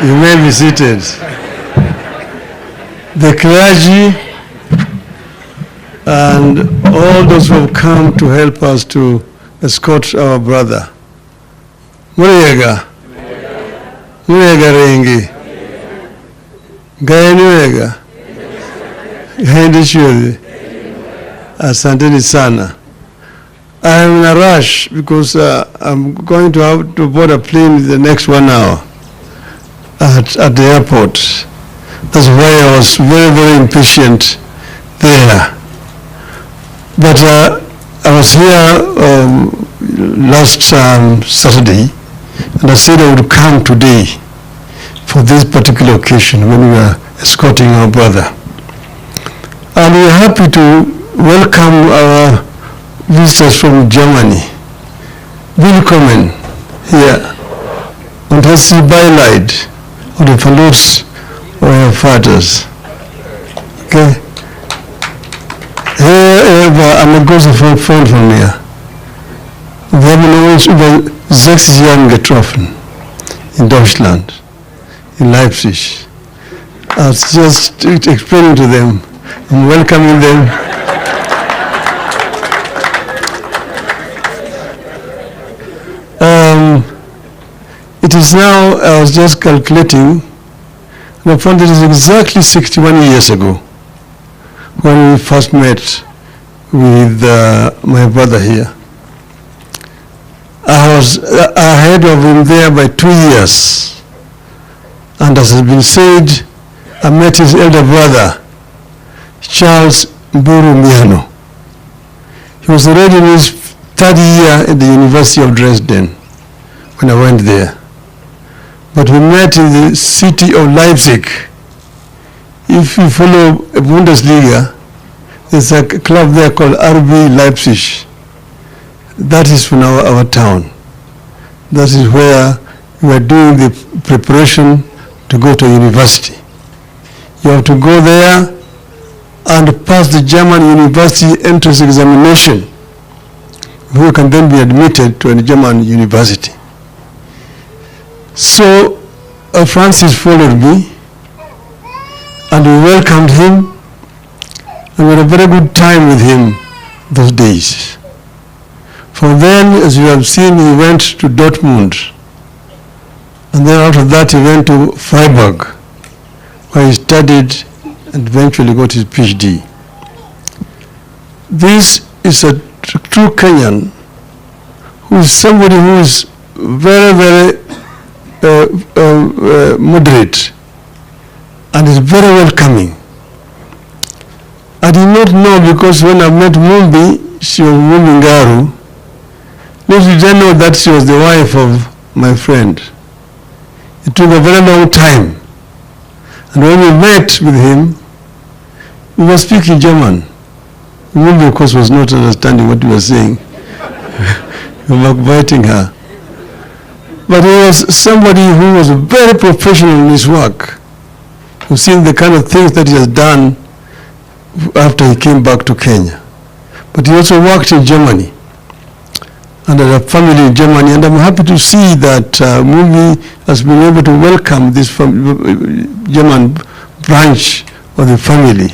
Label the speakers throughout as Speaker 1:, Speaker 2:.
Speaker 1: You may be seated. The clergy and all those who have come to help us to escort our brother. Murega. Murega rengi. Gaenuega. Gaendi shuri. Asanteni sana. I am in a rush because I'm going to have to board a plane in the next 1 hour at the airport. That's why I was very, very impatient there. But I was here last Saturday, and I said I would come today for this particular occasion when we are escorting our brother. And we are happy to welcome our visitors from Germany. Willkommen hier. Und das ist Beileid und der Verlust eurer Vaters. Okay? Hier war eine große Freund von mir. Wir haben uns über 6 Jahre getroffen in Deutschland, in Leipzig. I was just explaining to them and welcoming them. It is now, I was just calculating, and I found it is exactly 61 years ago when we first met with my brother here. I was ahead of him there by 2 years. And as has been said, I met his elder brother, Charles Mburu Miano. He was already in his 3rd year at the University of Dresden when I went there. But we met in the city of Leipzig. If you follow Bundesliga, there's a club there called RB Leipzig. That is from our town. That is where we are doing the preparation to go to university. You have to go there and pass the German university entrance examination, who can then be admitted to a German university. So Francis followed me, and we welcomed him, and we had a very good time with him those days. From then, as you have seen, he went to Dortmund, and then after that he went to Freiburg, where he studied and eventually got his PhD. This is a true Kenyan, who is somebody who is very, very moderate and is very welcoming. I did not know, because when I met Mumbi, she was Mumbi Ngaru. Little did I know that she was the wife of my friend. It took a very long time. And when we met with him, we were speaking German. Mumbi, of course, was not understanding what we were saying. We were biting her. But he was somebody who was very professional in his work. You've seen the kind of things that he has done after he came back to Kenya. But he also worked in Germany and had a family in Germany. And I'm happy to see that Mumbi has been able to welcome this German branch of the family.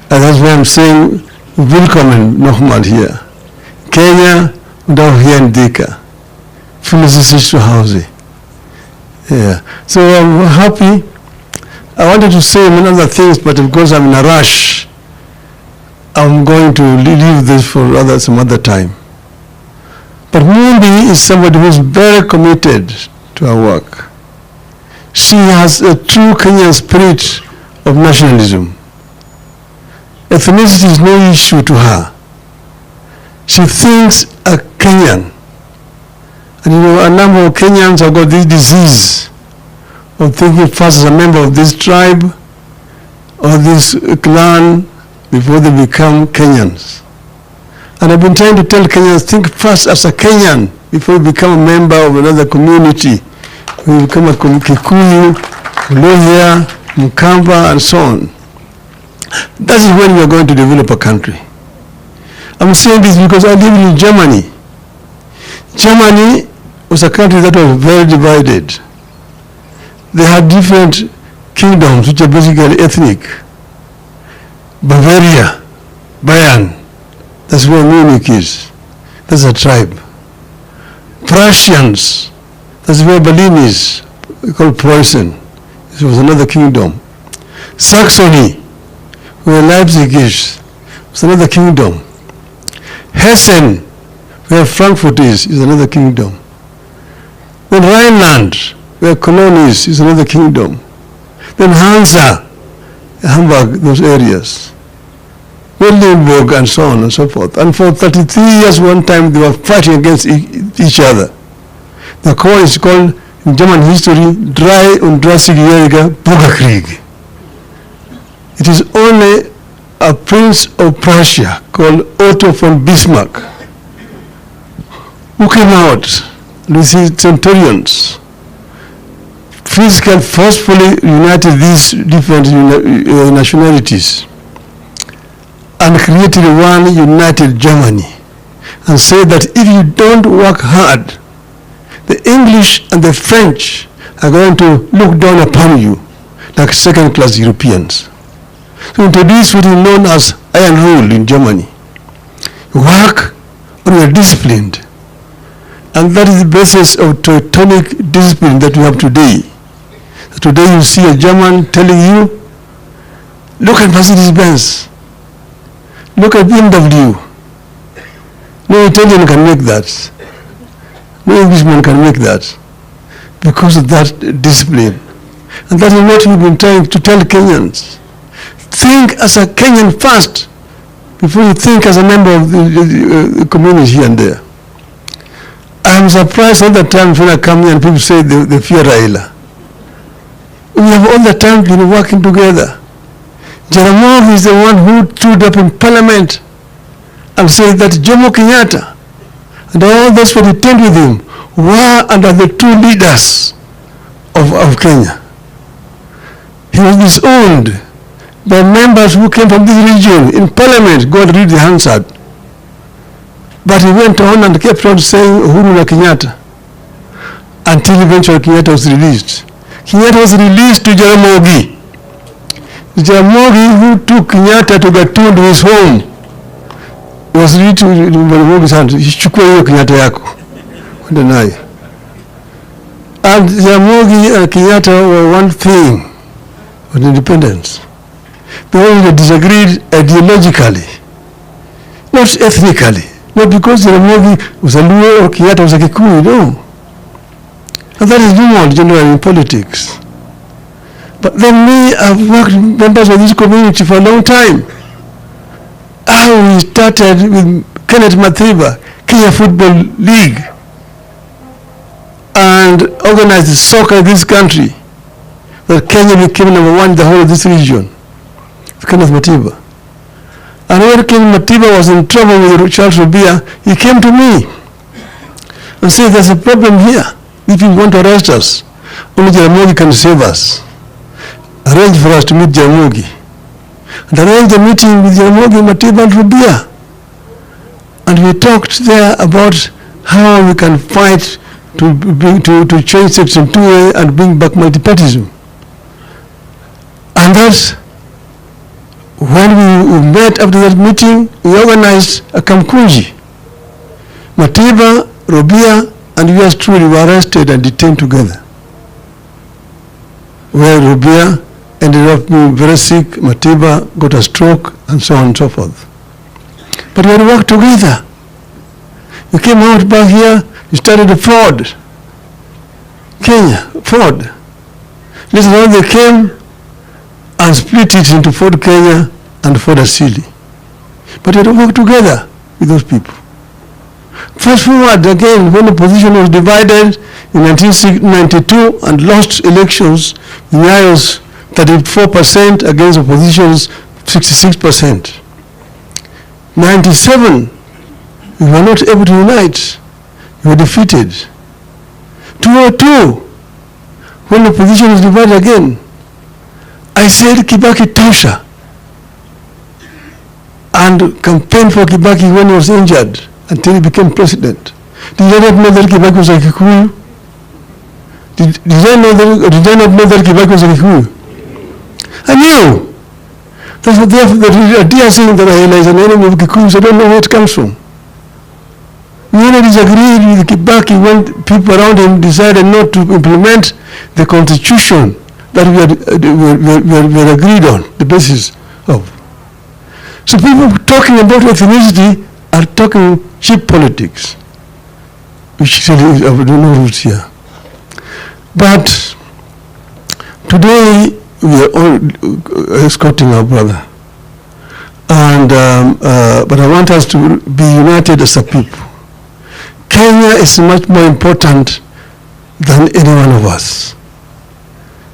Speaker 1: And that's why I'm saying, willkommen nochmal hier. Kenya und auch hier in Thika. Fühlen Sie sich zu Hause. Yeah. So I'm happy. I wanted to say many other things, but because I'm in a rush, I'm going to leave this for some other time. But Mumbi is somebody who's very committed to her work. She has a true Kenyan spirit of nationalism. Ethnicity is no issue to her. She thinks a Kenyan. And you know, a number of Kenyans have got this disease of thinking first as a member of this tribe or this clan before they become Kenyans. And I've been trying to tell Kenyans, think first as a Kenyan before you become a member of another community. When you become a Kikuyu, Luhya, Mkamba, and so on. That is when we are going to develop a country. I'm saying this because I live in Germany. Germany was a country that was very divided. they had different kingdoms which are basically ethnic. Bavaria, Bayern, that's where Munich is. That's a tribe. Prussians, that's where Berlin is, called Preußen. This was another kingdom. Saxony, where Leipzig is, was another kingdom. Hessen, where Frankfurt is another kingdom. Then Rhineland, where Cologne is another kingdom. Then Hansa, Hamburg, those areas. Williamsburg and so on and so forth. And for 33 years one time they were fighting against each other. The war is called, in German history, Drei- und Dreißigjähriger Bürgerkrieg. It is only a prince of Prussia called Otto von Bismarck who came out with his centurions, physically forcefully united these different nationalities and created one united Germany, and said that if you don't work hard, the English and the French are going to look down upon you like second-class Europeans. So introduced what is known as Iron Rule in Germany. Work when you are disciplined. And that is the basis of Teutonic discipline that we have today. Today you see a German telling you, look at Mercedes-Benz, look at BMW. No Italian can make that. No Englishman can make that because of that discipline. And that is what we've been trying to tell Kenyans. Think as a Kenyan first before you think as a member of the community here and there. I'm surprised all the time when I come here and people say they fear Raila. We have all the time been working together. Jaramogi is the one who stood up in Parliament and said that Jomo Kenyatta and all those who detained with him were under the two leaders of Kenya. He was disowned by members who came from this region in Parliament. God read the Hansard. But he went on and kept on saying Uhuru na Kenyatta until eventually Kenyatta was released. Kenyatta was released to Jaramogi. Jaramogi, who took Kenyatta to Gatundu to his home, was read to Jaramogi's hand. Chukua hiyo Kenyatta yako. Wende naye. And Jaramogi and Kenyatta were one thing with independence. They only disagreed ideologically, not ethnically. Not because Jaramogi was a Luo or Kenyatta was a Kikuyu, no. And that is normal generally in politics. But then me, I've worked with members of this community for a long time. How we started with Kenneth Matiba, Kenya Football League, and organized soccer in this country. That Kenya became number one in the whole of this region. Kenneth Matiba. And when King Matiba was in trouble with Charles Rubia, he came to me and said, there's a problem here. If you want to arrest us, only Jaramogi can save us. Arrange for us to meet Jaramogi. And arrange a meeting with Jaramogi, Matiba and Rubia. And we talked there about how we can fight to change Section 2A and bring back multipartyism. And that's when we met after that meeting, we organized a Kamkunji. Matiba, Rubia, and yours truly were arrested and detained together. Where Rubia ended up being very sick, Matiba got a stroke, and so on and so forth. But we had worked together. We came out back here, we started a Ford. Kenya, Ford. Later on they came and split it into Ford Kenya and Ford Asili. But we had to work together with those people. Fast forward again, when the opposition was divided in 1992 and lost elections, Nyayo's 34% against opposition's 66%. 97, we were not able to unite. We were defeated. 2002, when the opposition was divided again, I said Kibaki tosha and campaigned for Kibaki when he was injured until he became president. Did you not know that Kibaki was a Kikuyu? Did I not know that Kibaki was a Kikuyu? I knew. That's what they are saying that Raila is an enemy of Kikuyus. I don't know where it comes from. We only disagreed with Kibaki when people around him decided not to implement the constitution that we had agreed on, the basis of. So people talking about ethnicity are talking cheap politics, which really have no roots here. But today we are all escorting our brother, and but I want us to be united as a people. Kenya is much more important than any one of us.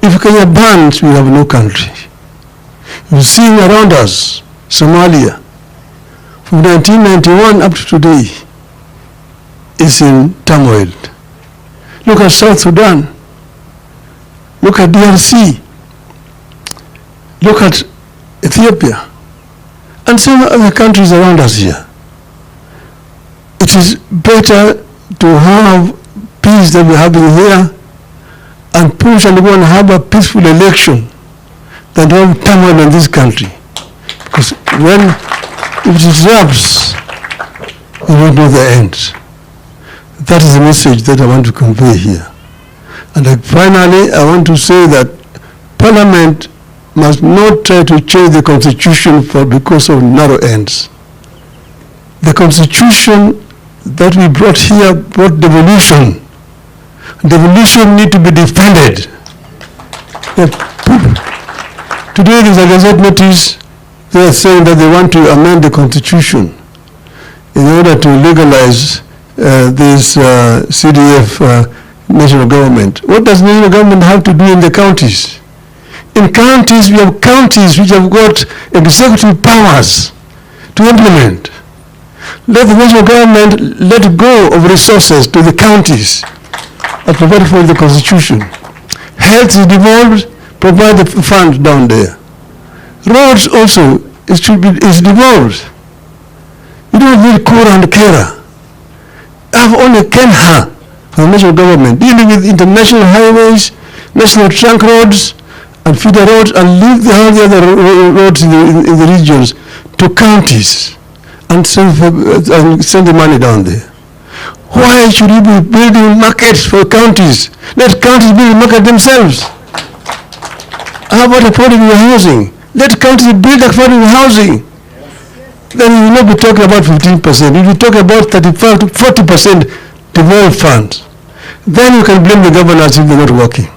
Speaker 1: If Kenya burns, we have no country. We're seeing around us, Somalia, from 1991 up to today, is in turmoil. Look at South Sudan. Look at DRC. Look at Ethiopia. And some other countries around us here. It is better to have peace that we're having here and push and go and have a peaceful election than to have turmoil in this country. Because when it disrupts, you don't know the end. That is the message that I want to convey here. And finally, I want to say that Parliament must not try to change the Constitution because of narrow ends. The Constitution that we brought here brought devolution. Devolution need to be defended. Today there is a Gazette notice. They are saying that they want to amend the Constitution in order to legalize this CDF national government. What does national government have to do in the counties? In counties, we have counties which have got executive powers to implement. Let the national government let go of resources to the counties as provided for in the Constitution. Health is devolved, provide the fund down there. Roads also is devolved. You don't need Kora and Kera. Have only Kenha for the national government dealing with international highways, national trunk roads, and feeder roads, and leave all the other roads in the regions to counties and send the money down there. Why should you be building markets for counties? Let counties build a market themselves. How about affordable housing? Let counties build affordable housing. Then you will not be talking about 15%. You will be talking about 35 to 40% devolved funds. Then you can blame the governors if they're not working.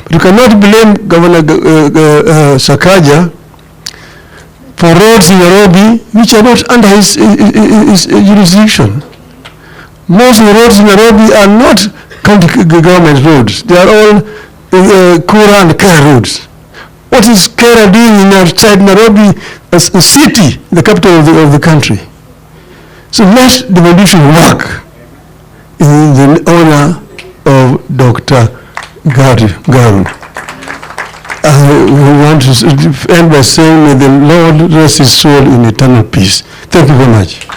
Speaker 1: But you cannot blame Governor Sakaja for roads in Nairobi which are not under his jurisdiction. Most of the roads in Nairobi are not county government roads. They are all Kura and Kera roads. What is Kera doing outside Nairobi as a city, the capital of the country? So let devolution work in the honor of Dr. Ngaru. I want to end by saying, may the Lord rest his soul in eternal peace. Thank you very much.